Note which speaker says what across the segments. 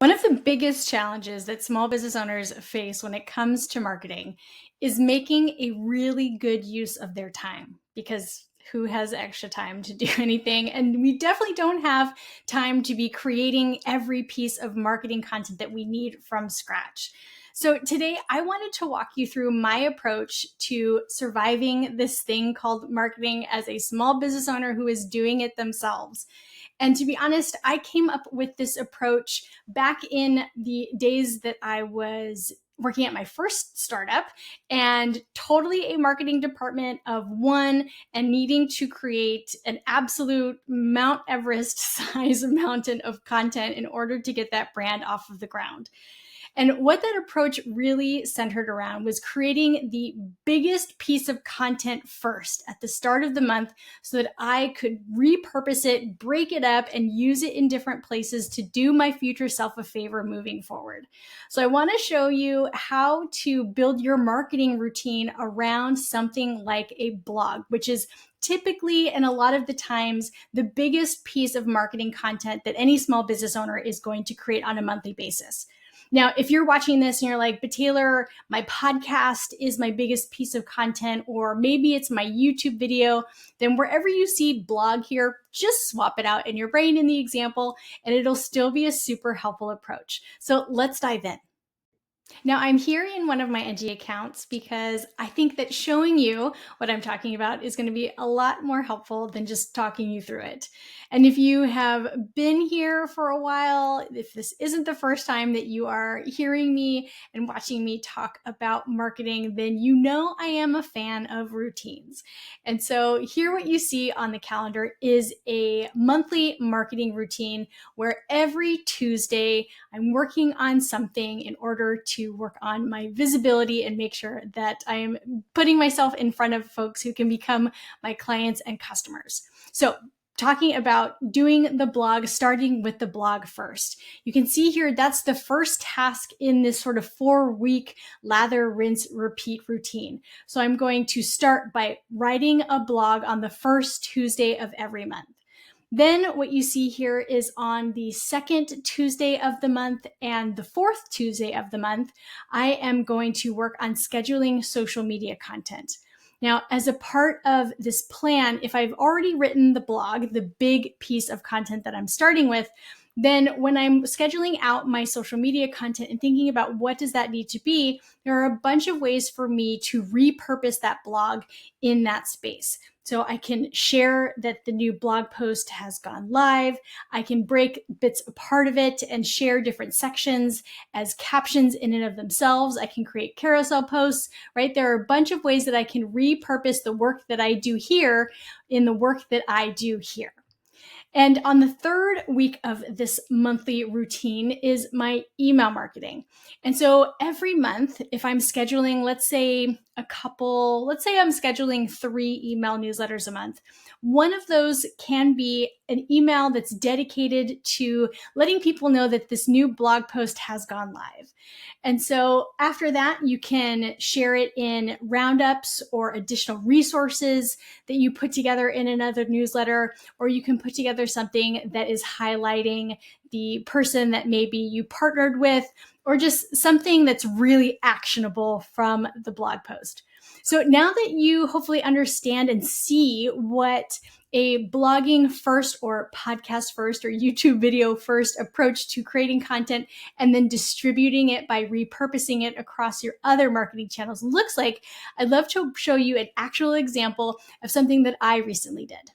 Speaker 1: One of the biggest challenges that small business owners face when it comes to marketing is making a really good use of their time because who has extra time to do anything? And we definitely don't have time to be creating every piece of marketing content that we need from scratch. So, today I wanted to walk you through my approach to surviving this thing called marketing as a small business owner who is doing it themselves. And to be honest, I came up with this approach back in the days that I was working at my first startup and totally a marketing department of one and needing to create an absolute Mount Everest size mountain of content in order to get that brand off of the ground. And what that approach really centered around was creating the biggest piece of content first at the start of the month so that I could repurpose it, break it up, and use it in different places to do my future self a favor moving forward. So I want to show you how to build your marketing routine around something like a blog, which is typically and a lot of the times the biggest piece of marketing content that any small business owner is going to create on a monthly basis. Now, if you're watching this and you're like, but Taylor, my podcast is my biggest piece of content, or maybe it's my YouTube video, then wherever you see blog here, just swap it out in your brain in the example, and it'll still be a super helpful approach. So let's dive in. Now, I'm here in one of my NG accounts because I think that showing you what I'm talking about is going to be a lot more helpful than just talking you through it. And if you have been here for a while, if this isn't the first time that you are hearing me and watching me talk about marketing, then you know I am a fan of routines. And so here what you see on the calendar is a monthly marketing routine where every Tuesday I'm working on something in order to work on my visibility and make sure that I am putting myself in front of folks who can become my clients and customers. So, talking about doing the blog, starting with the blog first. You can see here that's the first task in this sort of 4-week lather, rinse, repeat routine. So I'm going to start by writing a blog on the first Tuesday of every month. Then what you see here is on the second Tuesday of the month and the fourth Tuesday of the month, I am going to work on scheduling social media content. Now, as a part of this plan, if I've already written the blog, the big piece of content that I'm starting with, then when I'm scheduling out my social media content and thinking about what does that need to be, there are a bunch of ways for me to repurpose that blog in that space. So I can share that the new blog post has gone live. I can break bits apart of it and share different sections as captions in and of themselves. I can create carousel posts, right? There are a bunch of ways that I can repurpose the work that I do here in the work that I do here. And on the third week of this monthly routine is my email marketing. And so every month, if I'm scheduling, let's say I'm scheduling 3 email newsletters a month, one of those can be an email that's dedicated to letting people know that this new blog post has gone live. And so after that, you can share it in roundups or additional resources that you put together in another newsletter, or you can put together something that is highlighting the person that maybe you partnered with, or just something that's really actionable from the blog post. So now that you hopefully understand and see what a blogging first or podcast first or YouTube video first approach to creating content and then distributing it by repurposing it across your other marketing channels looks like, I'd love to show you an actual example of something that I recently did.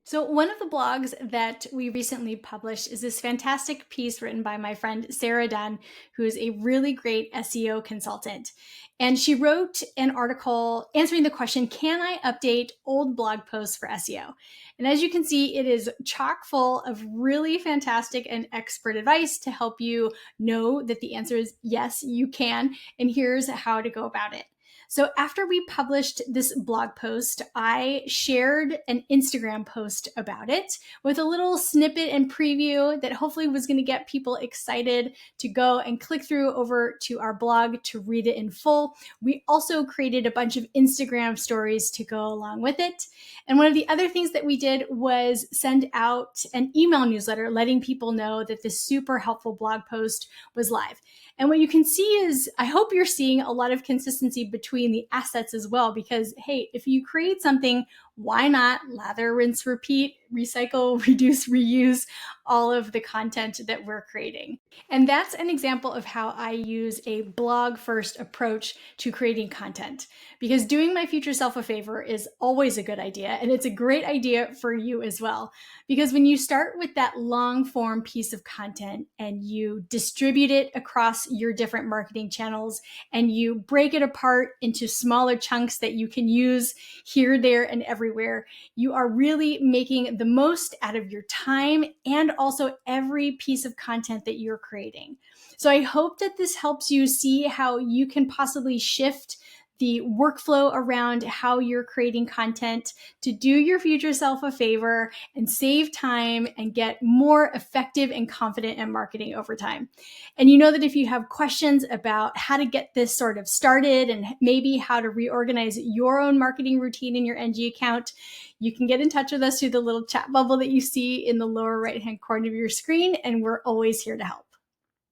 Speaker 1: So, one of the blogs that we recently published is this fantastic piece written by my friend Sarah Dunn, who is a really great SEO consultant. And she wrote an article answering the question, can I update old blog posts for SEO? And as you can see, it is chock full of really fantastic and expert advice to help you know that the answer is yes, you can. And here's how to go about it. So after we published this blog post, I shared an Instagram post about it with a little snippet and preview that hopefully was going to get people excited to go and click through over to our blog to read it in full. We also created a bunch of Instagram stories to go along with it. And one of the other things that we did was send out an email newsletter letting people know that this super helpful blog post was live. And what you can see is, I hope you're seeing a lot of consistency between the assets as well, because hey, if you create something, why not lather, rinse, repeat, recycle, reduce, reuse all of the content that we're creating? And that's an example of how I use a blog first approach to creating content, because doing my future self a favor is always a good idea. And it's a great idea for you as well. Because when you start with that long form piece of content and you distribute it across your different marketing channels and you break it apart into smaller chunks that you can use here, there, and everywhere, you are really making the most out of your time and also every piece of content that you're creating. So I hope that this helps you see how you can possibly shift the workflow around how you're creating content to do your future self a favor and save time and get more effective and confident in marketing over time. And you know that if you have questions about how to get this sort of started and maybe how to reorganize your own marketing routine in your NG account, you can get in touch with us through the little chat bubble that you see in the lower right-hand corner of your screen, and we're always here to help.